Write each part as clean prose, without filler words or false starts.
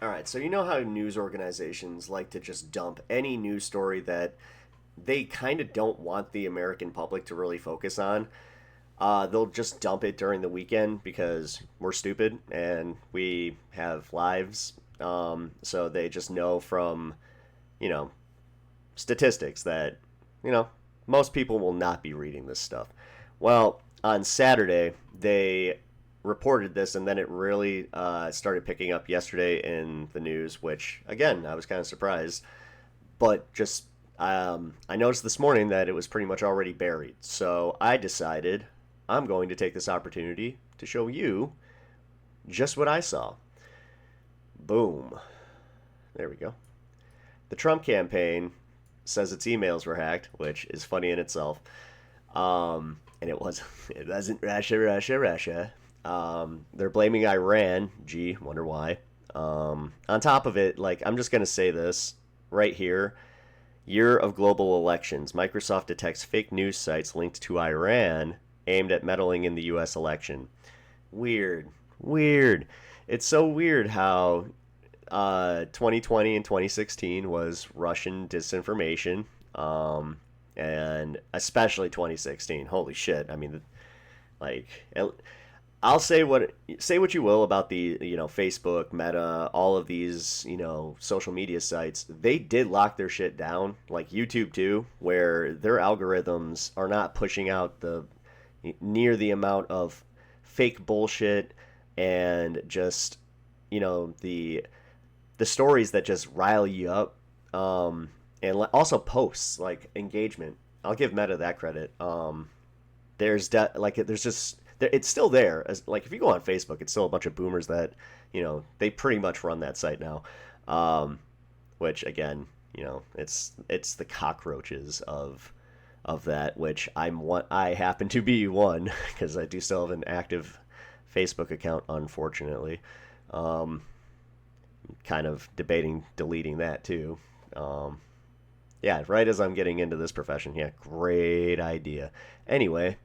All right, so you know how news organizations like to just dump any news story that they kind of don't want the American public to really focus on. They'll just dump it during the weekend because we're stupid and we have lives. So they just know from, you know, statistics that, you know, most people will not be reading this stuff. Well, on Saturday, they reported this, and then it really started picking up yesterday in the news, which, again, I was kind of surprised. But just, I noticed this morning that it was pretty much already buried. So I decided I'm going to take this opportunity to show you just what I saw. Boom. There we go. The Trump campaign says its emails were hacked, which is funny in itself. And it wasn't Russia. They're blaming Iran. Gee, wonder why. On top of it, like, I'm just gonna say this right here. Year of global elections. Microsoft detects fake news sites linked to Iran aimed at meddling in the U.S. election. Weird, weird. It's so weird how 2020 and 2016 was Russian disinformation, and especially 2016. Holy shit! I mean, like, I'll say what you will about the Facebook, Meta, all of these social media sites. They did lock their shit down, like YouTube too, where their algorithms are not pushing out the near the amount of fake bullshit and just the stories that just rile you up, and also posts like engagement. I'll give Meta that credit. There's just it's still there. As like if you go on Facebook, it's still a bunch of boomers that they pretty much run that site now. Which again, it's the cockroaches of that, which I happen to be one because I do still have an active Facebook account, unfortunately. Um, Kind of debating deleting that too. Yeah, right as I'm getting into this profession. Yeah, great idea. Anyway,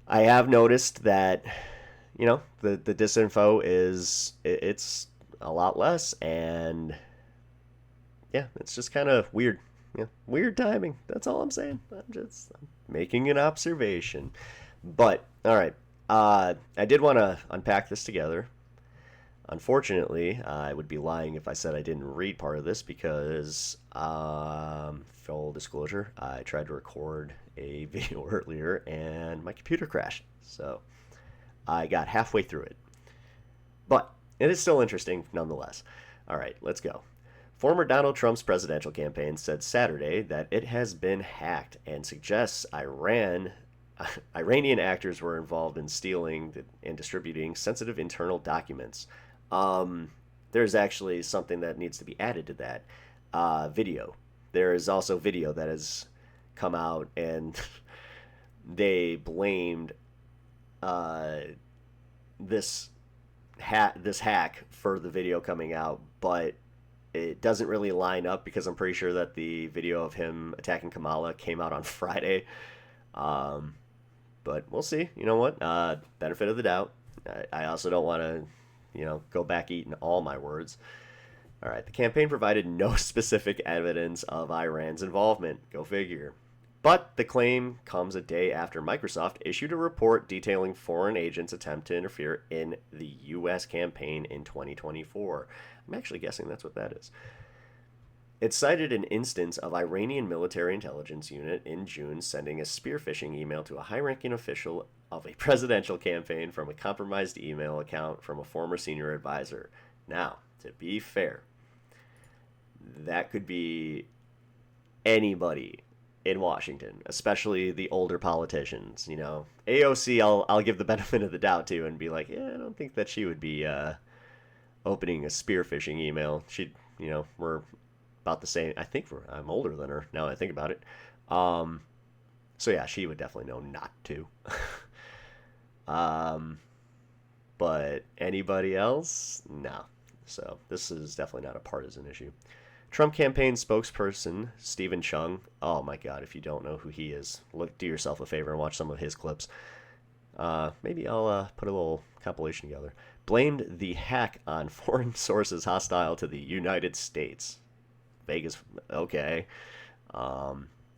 I have noticed that the disinfo it's a lot less, and yeah, it's just kind of weird. Yeah, weird timing. That's all I'm saying. I'm making an observation. But all right, I did want to unpack this together. Unfortunately, I would be lying if I said I didn't read part of this because, full disclosure, I tried to record a video earlier and my computer crashed. So I got halfway through it. But it is still interesting nonetheless. All right, let's go. Former Donald Trump's presidential campaign said Saturday that it has been hacked and suggests Iranian actors were involved in stealing and distributing sensitive internal documents. There's actually something that needs to be added to that video. There is also video that has come out, and they blamed uh, this this hack for the video coming out, but it doesn't really line up because I'm pretty sure that the video of him attacking Kamala came out on Friday. Um, but we'll see. You know what? Benefit of the doubt. I also don't want to, go back eating all my words. All right. The campaign provided no specific evidence of Iran's involvement. Go figure. But the claim comes a day after Microsoft issued a report detailing foreign agents' attempt to interfere in the U.S. campaign in 2024. I'm actually guessing that's what that is. It cited an instance of Iranian military intelligence unit in June sending a spear phishing email to a high-ranking official of a presidential campaign from a compromised email account from a former senior advisor. Now, to be fair, that could be anybody in Washington, especially the older politicians. AOC, I'll give the benefit of the doubt to and be like, yeah, I don't think that she would be opening a spear phishing email. We're about the same. I'm older than her now that I think about it. Um, so yeah, she would definitely know not to. um, but anybody else, no. So this is definitely not a partisan issue. Trump campaign spokesperson Stephen Chung. Oh my God! If you don't know who he is, do yourself a favor and watch some of his clips. Maybe I'll put a little compilation together. blamed the hack on foreign sources hostile to the United States. Vegas, okay. A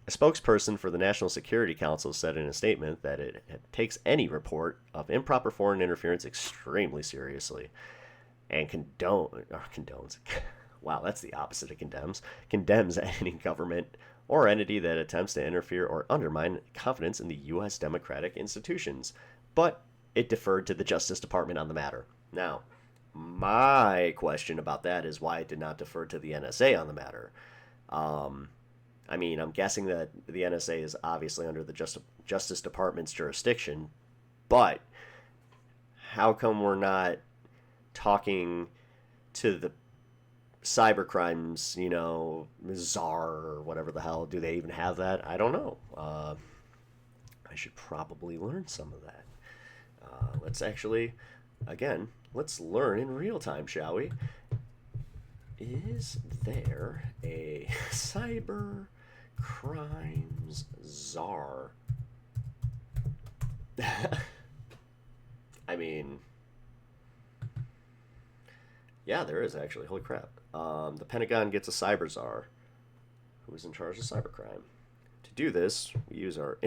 spokesperson for the National Security Council said in a statement that it takes any report of improper foreign interference extremely seriously and condones. Wow, that's the opposite of condemns any government or entity that attempts to interfere or undermine confidence in the U.S. democratic institutions. But it deferred to the Justice Department on the matter. Now, my question about that is why it did not defer to the NSA on the matter. I mean, I'm guessing that the NSA is obviously under the Justice Department's jurisdiction, but how come we're not talking to the cybercrimes, czar or whatever the hell? Do they even have that? I don't know. I should probably learn some of that. Let's learn in real time, shall we? Is there a cyber crimes czar? I mean, yeah, there is actually. Holy crap. The Pentagon gets a cyber czar who is in charge of cybercrime. To do this, we use our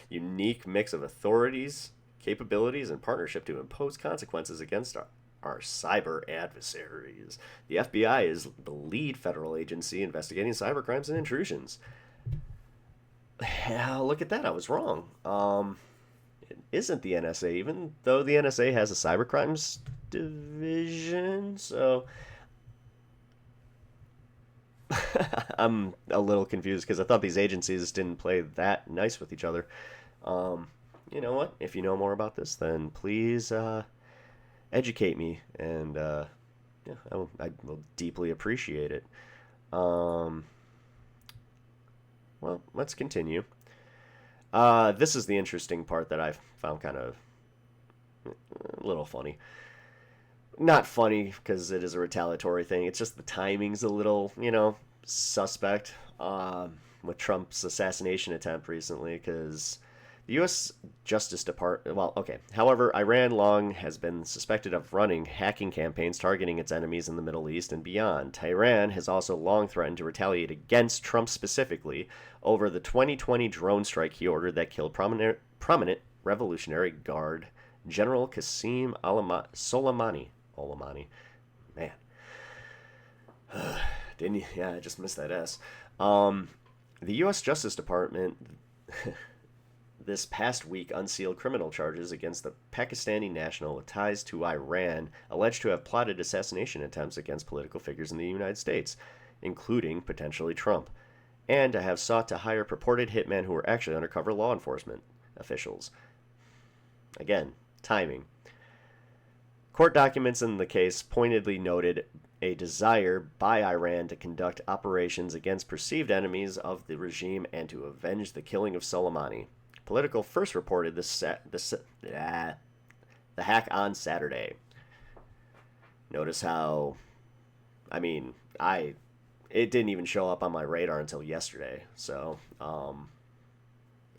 unique mix of authorities, capabilities, and partnership to impose consequences against our cyber adversaries. The FBI is the lead federal agency investigating cybercrimes and intrusions. Yeah, look at that. I was wrong. It isn't the NSA, even though the NSA has a cybercrimes division. So I'm a little confused because I thought these agencies didn't play that nice with each other. You know what? If you know more about this, then please educate me, and yeah, I will deeply appreciate it. Well, let's continue. This is the interesting part that I found kind of a little funny. Not funny because it is a retaliatory thing. It's just the timing's a little, suspect with Trump's assassination attempt recently, because the U.S. Justice Department, however, Iran long has been suspected of running hacking campaigns targeting its enemies in the Middle East and beyond. Tehran has also long threatened to retaliate against Trump specifically over the 2020 drone strike he ordered that killed prominent Revolutionary Guard General Qasem Soleimani. Man. Didn't you? Yeah, I just missed that S. The U.S. Justice Department this past week unsealed criminal charges against the Pakistani national with ties to Iran, alleged to have plotted assassination attempts against political figures in the United States, including potentially Trump, and to have sought to hire purported hitmen who were actually undercover law enforcement officials. Again, timing. Court documents in the case pointedly noted a desire by Iran to conduct operations against perceived enemies of the regime and to avenge the killing of Soleimani. Politico first reported the hack on Saturday. Notice how, it didn't even show up on my radar until yesterday. So,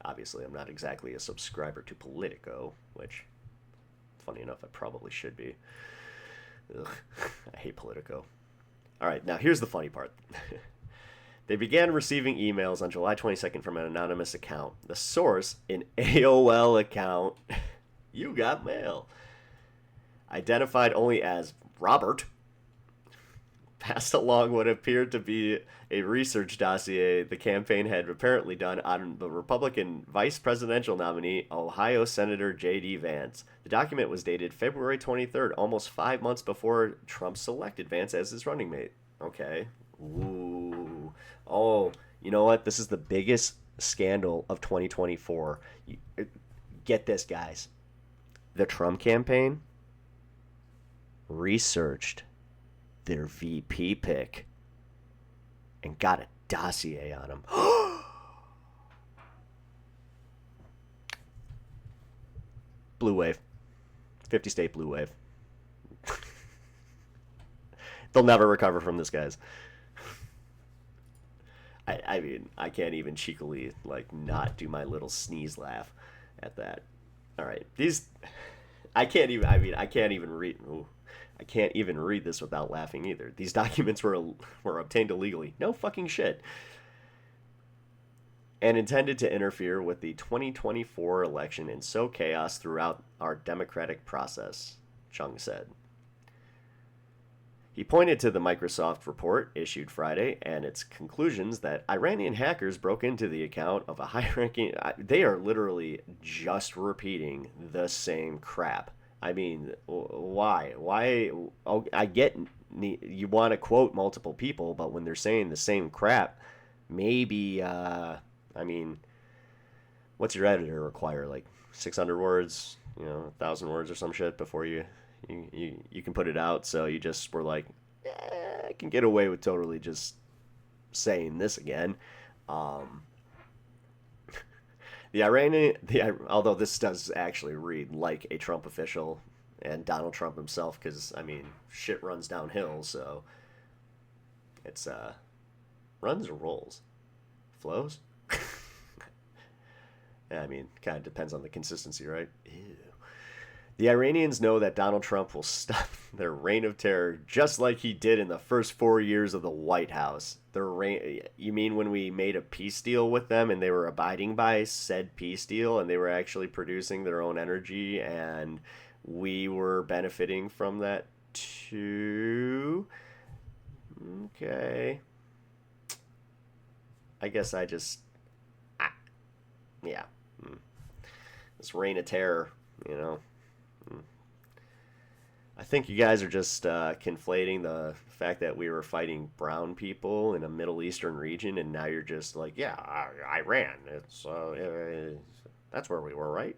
obviously I'm not exactly a subscriber to Politico, which, funny enough, I probably should be. Ugh, I hate Politico. All right, now here's the funny part. They began receiving emails on July 22nd from an anonymous account. The source, an AOL account, you got mail, identified only as Robert, passed along what appeared to be a research dossier the campaign had apparently done on the Republican vice presidential nominee, Ohio Senator J.D. Vance. The document was dated February 23rd, almost 5 months before Trump selected Vance as his running mate. Okay. Ooh. Oh, you know what? This is the biggest scandal of 2024. Get this, guys. The Trump campaign researched their VP pick and got a dossier on him. Blue wave. 50 state blue wave. They'll never recover from this, guys. I mean, I can't even cheekily, not do my little sneeze laugh at that. All right. I can't even. I mean, I can't even read. Ooh, I can't even read this without laughing either. These documents were obtained illegally. No fucking shit. And intended to interfere with the 2024 election and sow chaos throughout our democratic process, Chung said. He pointed to the Microsoft report issued Friday and its conclusions that Iranian hackers broke into the account of a high-ranking. They are literally just repeating the same crap. I mean, why? Why? Oh, I get you want to quote multiple people, but when they're saying the same crap, maybe. I mean, what's your editor require? Like 600 words, 1,000 words or some shit before you can put it out. So you just were like, I can get away with totally just saying this again. Although this does actually read like a Trump official and Donald Trump himself, because I mean, shit runs downhill. So it's runs or rolls, flows. I mean, kind of depends on the consistency, right? Ew. The Iranians know that Donald Trump will stop their reign of terror just like he did in the first 4 years of the White House. You mean when we made a peace deal with them and they were abiding by said peace deal and they were actually producing their own energy and we were benefiting from that too? Okay. I guess I just... yeah. This reign of terror, I think you guys are just conflating the fact that we were fighting brown people in a Middle Eastern region, and now you're just like, yeah, Iran. That's where we were, right?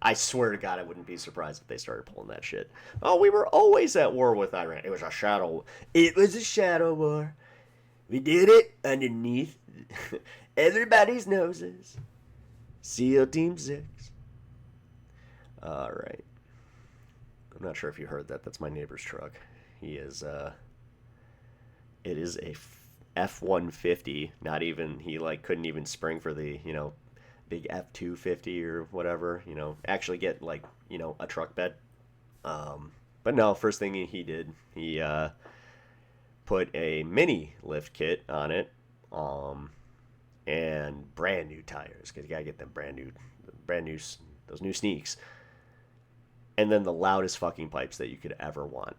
I swear to God, I wouldn't be surprised if they started pulling that shit. Oh, we were always at war with Iran. It was a shadow. It was a shadow war. We did it underneath everybody's noses. SEAL Team 6. All right. I'm not sure if you heard that. That's my neighbor's truck. He is, it is a F-150. Not even, he couldn't even spring for the, big F-250 or whatever, actually get a truck bed. But no, first thing he did, he, put a mini lift kit on it, and brand new tires, because you gotta get them brand new, those new sneaks. And then the loudest fucking pipes that you could ever want.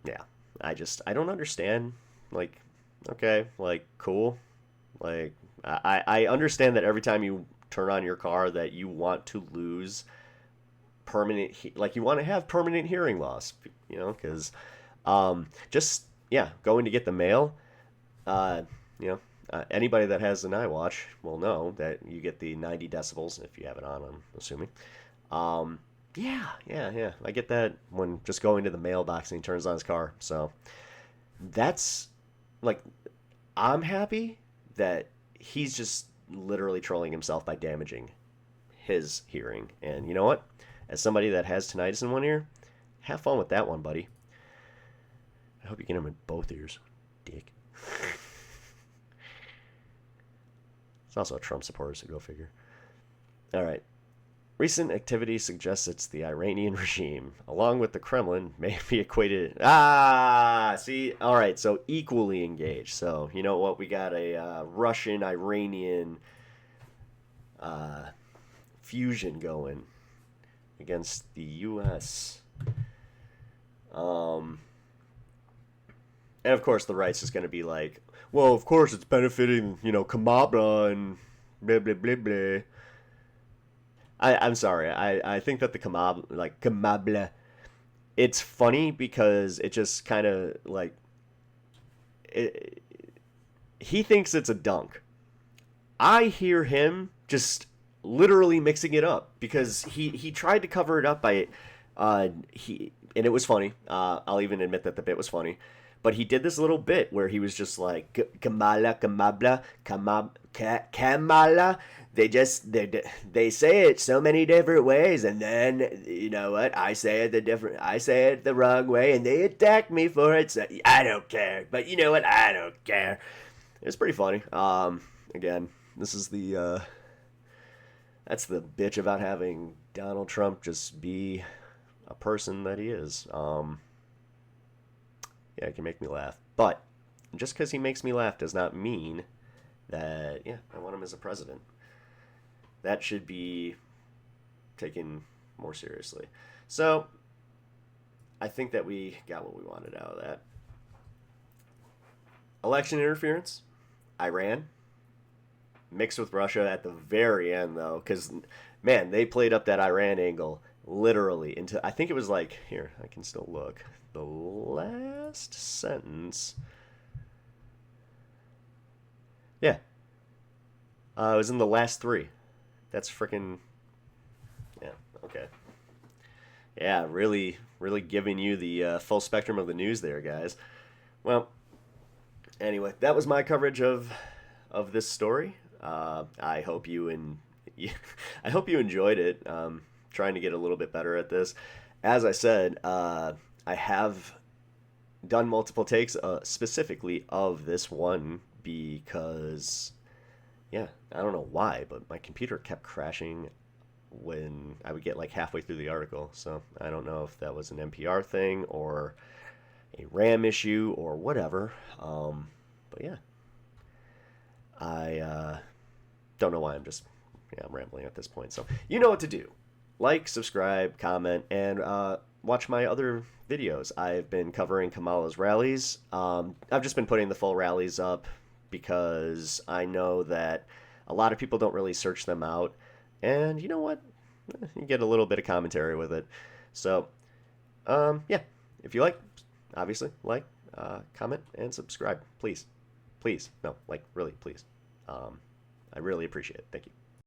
Yeah, I don't understand. Okay, cool. I understand that every time you turn on your car that you want to lose permanent, you want to have permanent hearing loss, because going to get the mail, anybody that has an iWatch will know that you get the 90 decibels if you have it on, I'm assuming. Yeah. I get that when just going to the mailbox and he turns on his car. So that's I'm happy that he's just literally trolling himself by damaging his hearing. And you know what? As somebody that has tinnitus in one ear, have fun with that one, buddy. I hope you get him in both ears, dick. It's also a Trump supporter, so go figure. All right. Recent activity suggests it's the Iranian regime, along with the Kremlin, may be equated... see? All right, so equally engaged. So, you know what? We got a Russian-Iranian fusion going against the U.S. And, of course, the right's is going to be like, well, of course it's benefiting, Kamala and blah, blah, blah, blah. I'm sorry. I think that the Kamabla, it's funny because it just kind of he thinks it's a dunk. I hear him just literally mixing it up because he tried to cover it up by and it was funny. I'll even admit that the bit was funny. But he did this little bit where he was just like Kamala, Kamabla, Kamala. They say it so many different ways, and then you know what? I say it the wrong way, and they attack me for it. So I don't care. But you know what? I don't care. It's pretty funny. Again, this is the that's the bitch about having Donald Trump just be a person that he is. Yeah, it can make me laugh. But just because he makes me laugh does not mean that, yeah, I want him as a president. That should be taken more seriously. So, I think that we got what we wanted out of that. Election interference, Iran, mixed with Russia at the very end, though, because, man, they played up that Iran angle literally into, I think it was like, here, I can still look. The last sentence. Yeah. It was in the last three. That's freaking. Yeah, okay. Yeah, really, really giving you the full spectrum of the news there, guys. Well, anyway, that was my coverage of this story. I hope you I hope you enjoyed it. Trying to get a little bit better at this. As I said, I have done multiple takes specifically of this one because, yeah, I don't know why, but my computer kept crashing when I would get like halfway through the article. So I don't know if that was an NPR thing or a RAM issue or whatever. But yeah, I don't know why. I'm rambling at this point. So you know what to do. Like, subscribe, comment, and watch my other videos. I've been covering Kamala's rallies. I've just been putting the full rallies up because I know that a lot of people don't really search them out. And you know what? You get a little bit of commentary with it. So, yeah, if you like, obviously, like, comment, and subscribe. Please. Please. No, like, really, please. I really appreciate it. Thank you.